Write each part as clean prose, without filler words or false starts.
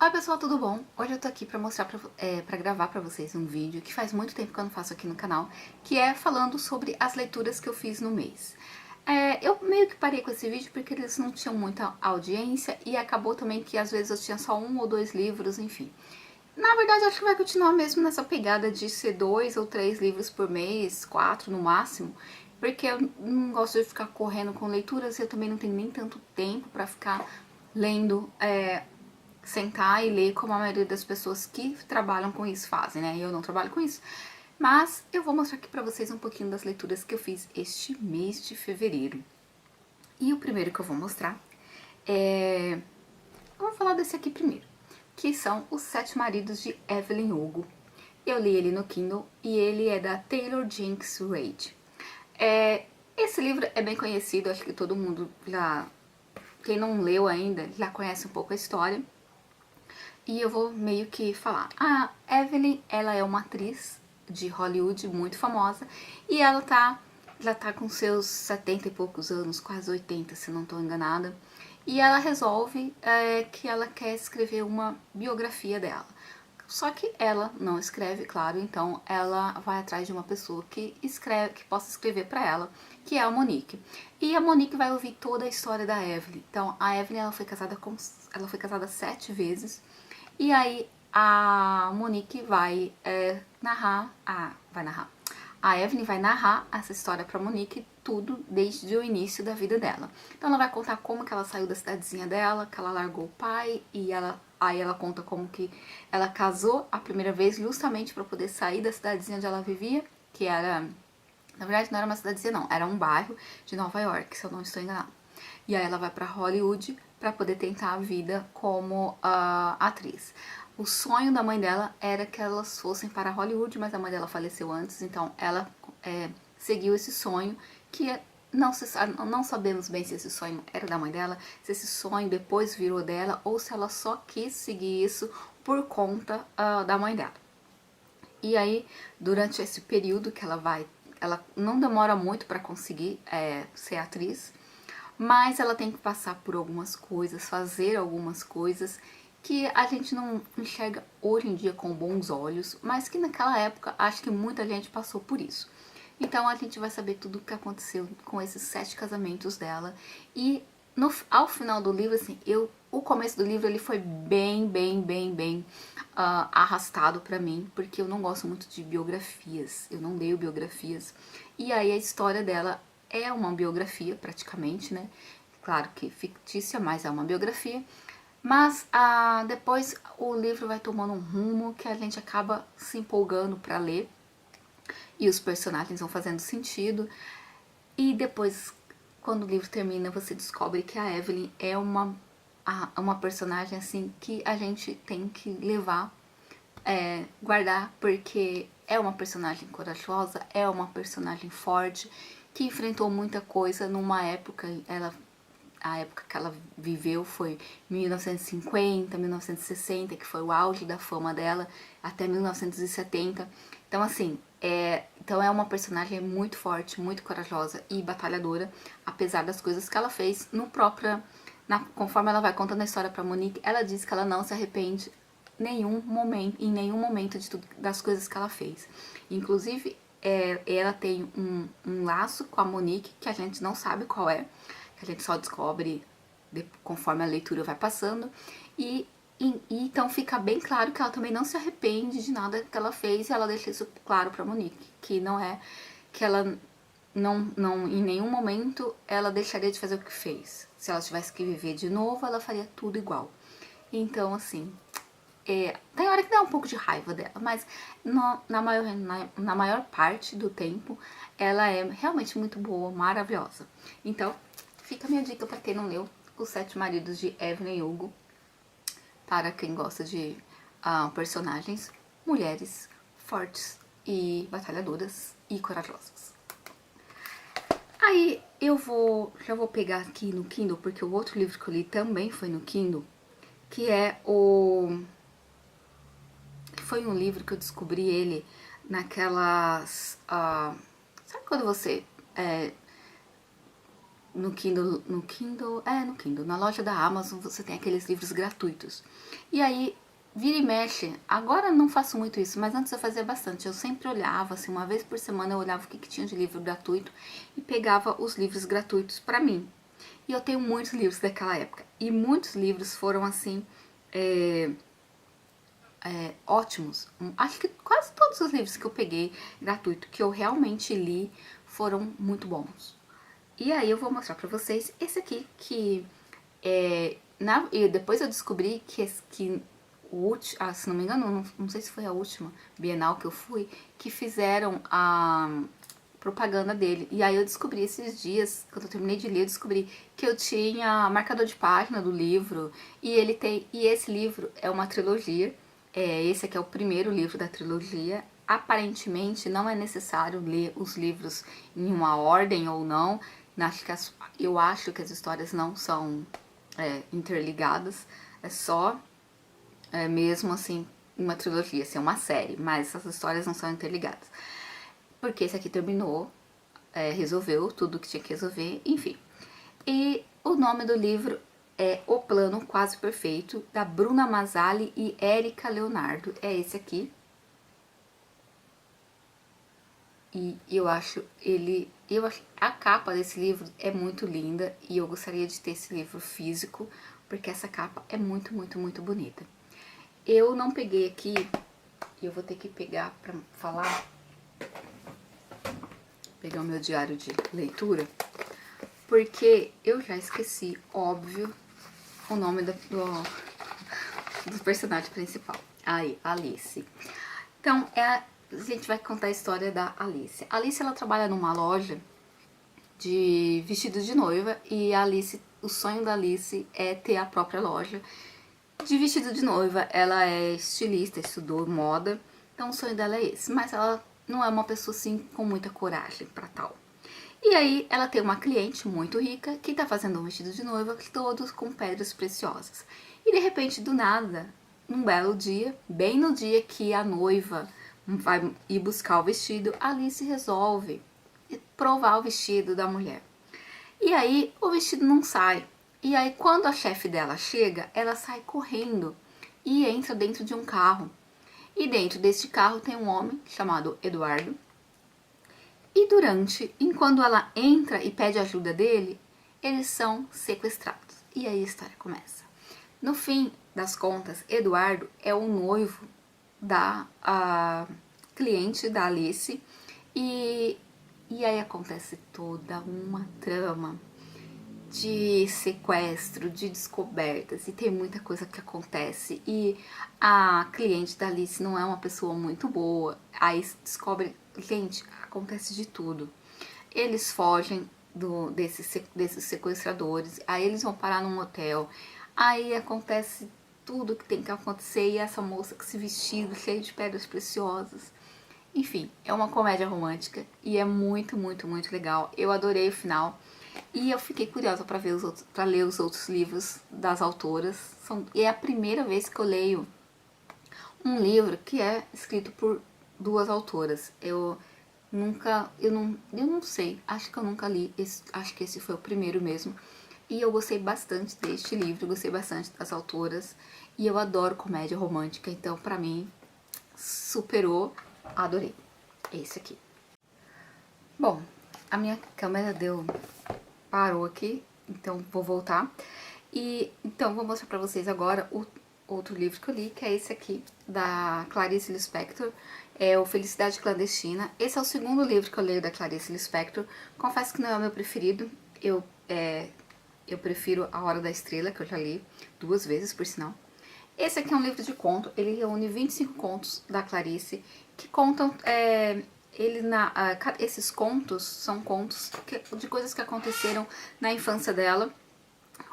Oi pessoal, tudo bom? Hoje eu tô aqui pra mostrar, pra gravar pra vocês um vídeo que faz muito tempo que eu não faço aqui no canal, que é falando sobre as leituras que eu fiz no mês. Eu meio que parei com esse vídeo porque eles não tinham muita audiência e acabou também que às vezes eu tinha só um ou dois livros, enfim. Na verdade, eu acho que vai continuar mesmo nessa pegada de ser 2 ou 3 livros por mês, 4 no máximo, porque eu não gosto de ficar correndo com leituras e eu também não tenho nem tanto tempo pra ficar lendo, sentar e ler como a maioria das pessoas que trabalham com isso fazem, né? Eu não trabalho com isso. Mas eu vou mostrar aqui pra vocês um pouquinho das leituras que eu fiz este mês de fevereiro. E o primeiro que eu vou mostrar é... Vamos falar desse aqui primeiro, que são Os Sete Maridos de Evelyn Hugo. Eu li ele no Kindle e ele é da Taylor Jenkins Reid. Esse livro é bem conhecido, acho que todo mundo já... Quem não leu ainda já conhece um pouco a história. E eu vou meio que falar. A Evelyn, ela é uma atriz de Hollywood muito famosa e ela já tá com seus 70 e poucos anos, quase 80, se não estou enganada. E ela resolve que ela quer escrever uma biografia dela. Só que ela não escreve, claro, então ela vai atrás de uma pessoa que escreve, que possa escrever para ela, que é a Monique. E a Monique vai ouvir toda a história da Evelyn. Então a Evelyn ela foi casada 7 vezes. E aí a Monique vai narrar, a Evelyn vai narrar essa história pra Monique, tudo desde o início da vida dela. Então ela vai contar como que ela saiu da cidadezinha dela, que ela largou o pai, e aí ela conta como que ela casou a primeira vez justamente para poder sair da cidadezinha onde ela vivia, que era, na verdade não era uma cidadezinha não, era um bairro de Nova York, se eu não estou enganada. E aí ela vai para Hollywood para poder tentar a vida como atriz. O sonho da mãe dela era que elas fossem para Hollywood, mas a mãe dela faleceu antes, então ela seguiu esse sonho, que não sabemos bem se esse sonho era da mãe dela, se esse sonho depois virou dela, ou se ela só quis seguir isso por conta da mãe dela. E aí, durante esse período que ela não demora muito para conseguir ser atriz, mas ela tem que passar por algumas coisas, fazer algumas coisas que a gente não enxerga hoje em dia com bons olhos, mas que naquela época acho que muita gente passou por isso. Então a gente vai saber tudo o que aconteceu com esses 7 casamentos dela. E ao final do livro, assim, o começo do livro ele foi bem arrastado pra mim, porque eu não gosto muito de biografias, eu não leio biografias. E aí a história dela é uma biografia, praticamente, né? Claro que fictícia, mas é uma biografia. Mas depois o livro vai tomando um rumo que a gente acaba se empolgando para ler. E os personagens vão fazendo sentido. E depois, quando o livro termina, você descobre que a Evelyn é uma personagem assim que a gente tem que levar, guardar, porque é uma personagem corajosa, é uma personagem forte, que enfrentou muita coisa numa época, a época que ela viveu foi 1950, 1960, que foi o auge da fama dela, até 1970. Então, assim, então é uma personagem muito forte, muito corajosa e batalhadora, apesar das coisas que ela fez no próprio... conforme ela vai contando a história pra Monique, ela diz que ela não se arrepende em nenhum momento das coisas que ela fez. Inclusive, ela tem um laço com a Monique que a gente não sabe qual é, que a gente só descobre conforme a leitura vai passando, e então fica bem claro que ela também não se arrepende de nada que ela fez, e ela deixa isso claro pra Monique, que não é que ela não em nenhum momento ela deixaria de fazer o que fez. Se ela tivesse que viver de novo, ela faria tudo igual. Então, assim, tem hora que dá um pouco de raiva dela, mas na maior parte do tempo ela é realmente muito boa, maravilhosa. Então, fica a minha dica para quem não leu, Os Sete Maridos de Evelyn Hugo, para quem gosta de personagens, mulheres fortes e batalhadoras e corajosas. Aí já vou pegar aqui no Kindle, porque o outro livro que eu li também foi no Kindle, que foi um livro que eu descobri ele naquelas... sabe quando você na loja da Amazon você tem aqueles livros gratuitos. E aí, vira e mexe, agora não faço muito isso, mas antes eu fazia bastante. Eu sempre olhava, assim, uma vez por semana eu olhava o que tinha de livro gratuito e pegava os livros gratuitos pra mim. E eu tenho muitos livros daquela época. E muitos livros foram, assim, ótimos. Acho que quase todos os livros que eu peguei gratuito, que eu realmente li, foram muito bons. E aí eu vou mostrar pra vocês esse aqui, que e depois eu descobri que se não me engano, não sei se foi a última Bienal que eu fui, que fizeram a propaganda dele. E aí eu descobri esses dias, quando eu terminei de ler, eu descobri que eu tinha marcador de página do livro, e esse livro é uma trilogia. Esse aqui é o primeiro livro da trilogia. Aparentemente não é necessário ler os livros em uma ordem ou não. Eu acho que as histórias não são interligadas. É só mesmo assim uma trilogia, assim, uma série, mas essas histórias não são interligadas. Porque esse aqui terminou, resolveu tudo que tinha que resolver, enfim. E o nome do livro é O Plano Quase Perfeito, da Bruna Mazzali e Érica Leonardo. É esse aqui. E eu acho a capa desse livro é muito linda e eu gostaria de ter esse livro físico, porque essa capa é muito, muito, muito bonita. Eu não peguei aqui, e eu vou ter que pegar pra falar, pegar o meu diário de leitura, porque eu já esqueci, óbvio, o nome do personagem principal. Aí, Alice. Então, a gente vai contar a história da Alice. A Alice, ela trabalha numa loja de vestidos de noiva, e a Alice, o sonho da Alice é ter a própria loja de vestido de noiva. Ela é estilista, estudou moda, então o sonho dela é esse, mas ela não é uma pessoa assim com muita coragem pra tal. E aí ela tem uma cliente muito rica que tá fazendo um vestido de noiva todos com pedras preciosas. E de repente, do nada, num belo dia, bem no dia que a noiva vai ir buscar o vestido, a Alice resolve provar o vestido da mulher. E aí o vestido não sai. E aí quando a chefe dela chega, ela sai correndo e entra dentro de um carro. E dentro deste carro tem um homem chamado Eduardo. E enquanto ela entra e pede ajuda dele, eles são sequestrados. E aí a história começa. No fim das contas, Eduardo é o noivo da cliente da Alice. E aí acontece toda uma trama de sequestro, de descobertas, e tem muita coisa que acontece. E a cliente da Alice não é uma pessoa muito boa. Aí descobre, gente, acontece de tudo. Eles fogem desses sequestradores, aí eles vão parar num hotel, aí acontece tudo que tem que acontecer, e essa moça com esse vestido cheio de pedras preciosas. Enfim, é uma comédia romântica e é muito, muito, muito legal. Eu adorei o final e eu fiquei curiosa para ler os outros livros das autoras. E é a primeira vez que eu leio um livro que é escrito por duas autoras. Eu não sei, acho que eu nunca li, acho que esse foi o primeiro mesmo. E eu gostei bastante deste livro, gostei bastante das autoras, e eu adoro comédia romântica, então pra mim superou, adorei. Esse aqui. Bom, a minha câmera parou aqui, então vou voltar. E então vou mostrar pra vocês agora o outro livro que eu li, que é esse aqui, da Clarice Lispector, é o Felicidade Clandestina. Esse é o segundo livro que eu leio da Clarice Lispector. Confesso que não é o meu preferido, eu prefiro A Hora da Estrela, que eu já li 2 vezes, por sinal. Esse aqui é um livro de conto, ele reúne 25 contos da Clarice, que contam, esses contos são contos de coisas que aconteceram na infância dela,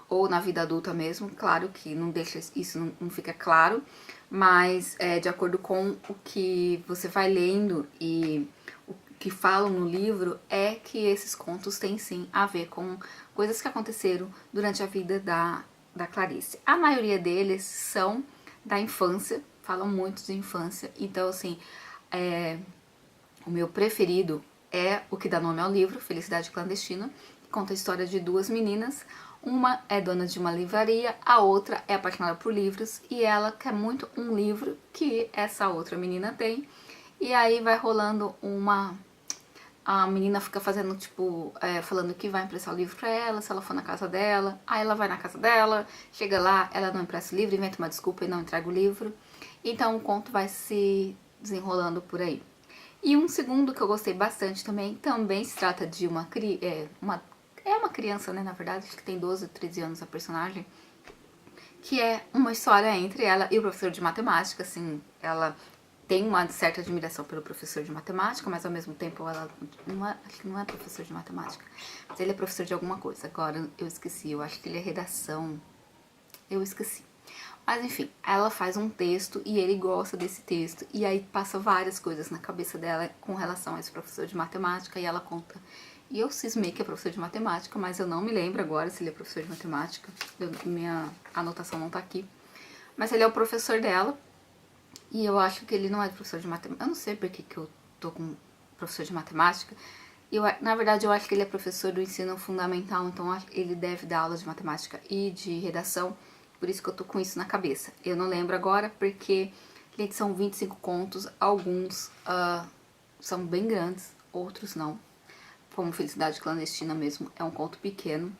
ou na vida adulta mesmo. Claro que não deixa, isso não fica claro, mas de acordo com o que você vai lendo e o que falam no livro, é que esses contos têm sim a ver com coisas que aconteceram durante a vida da Clarice. A maioria deles são da infância, falam muito de infância, então assim, o meu preferido é o que dá nome ao livro, Felicidade Clandestina, que conta a história de duas meninas. Uma é dona de uma livraria, a outra é apaixonada por livros e ela quer muito um livro que essa outra menina tem. E aí vai rolando a menina fica fazendo, tipo, falando que vai emprestar o livro pra ela, se ela for na casa dela. Aí ela vai na casa dela, chega lá, ela não empresta o livro, inventa uma desculpa e não entrega o livro. Então o conto vai se desenrolando por aí. E um segundo que eu gostei bastante também se trata de uma criança, né, na verdade, acho que tem 12 ou 13 anos a personagem, que é uma história entre ela e o professor de matemática, assim, ela tem uma certa admiração pelo professor de matemática, mas ao mesmo tempo ela acho que não é professor de matemática, mas ele é professor de alguma coisa, agora eu esqueci, eu acho que ele é redação, eu esqueci. Mas enfim, ela faz um texto e ele gosta desse texto, e aí passa várias coisas na cabeça dela com relação a esse professor de matemática, e ela conta. E eu cismei que é professor de matemática, mas eu não me lembro agora se ele é professor de matemática, minha anotação não tá aqui. Mas ele é o professor dela, e eu acho que ele não é professor de matemática. Eu não sei porque que eu tô com professor de matemática. Na verdade, eu acho que ele é professor do ensino fundamental, então ele deve dar aula de matemática e de redação. Por isso que eu tô com isso na cabeça. Eu não lembro agora porque, gente, são 25 contos. Alguns são bem grandes, outros não. Como Felicidade Clandestina mesmo, é um conto pequeno.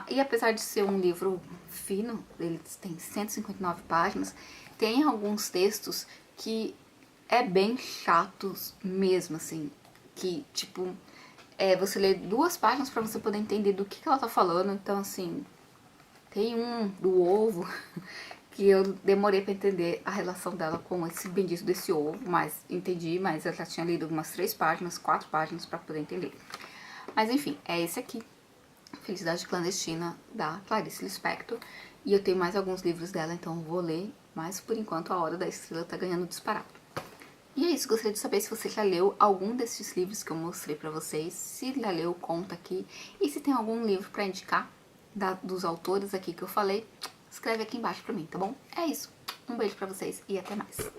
E apesar de ser um livro fino, ele tem 159 páginas, tem alguns textos que é bem chatos mesmo, assim. Que, tipo, você lê 2 páginas pra você poder entender do que ela tá falando. Então, assim, tem um do ovo que eu demorei pra entender a relação dela com esse bendito desse ovo, mas entendi, mas eu já tinha lido umas 3 páginas, 4 páginas pra poder entender. Mas enfim, é esse aqui, Felicidade Clandestina, da Clarice Lispector. E eu tenho mais alguns livros dela, então eu vou ler, mas por enquanto A Hora da Estrela tá ganhando disparado. E é isso, gostaria de saber se você já leu algum desses livros que eu mostrei pra vocês. Se já leu, conta aqui. E se tem algum livro pra indicar dos autores aqui que eu falei, escreve aqui embaixo pra mim, tá bom? É isso, um beijo pra vocês e até mais.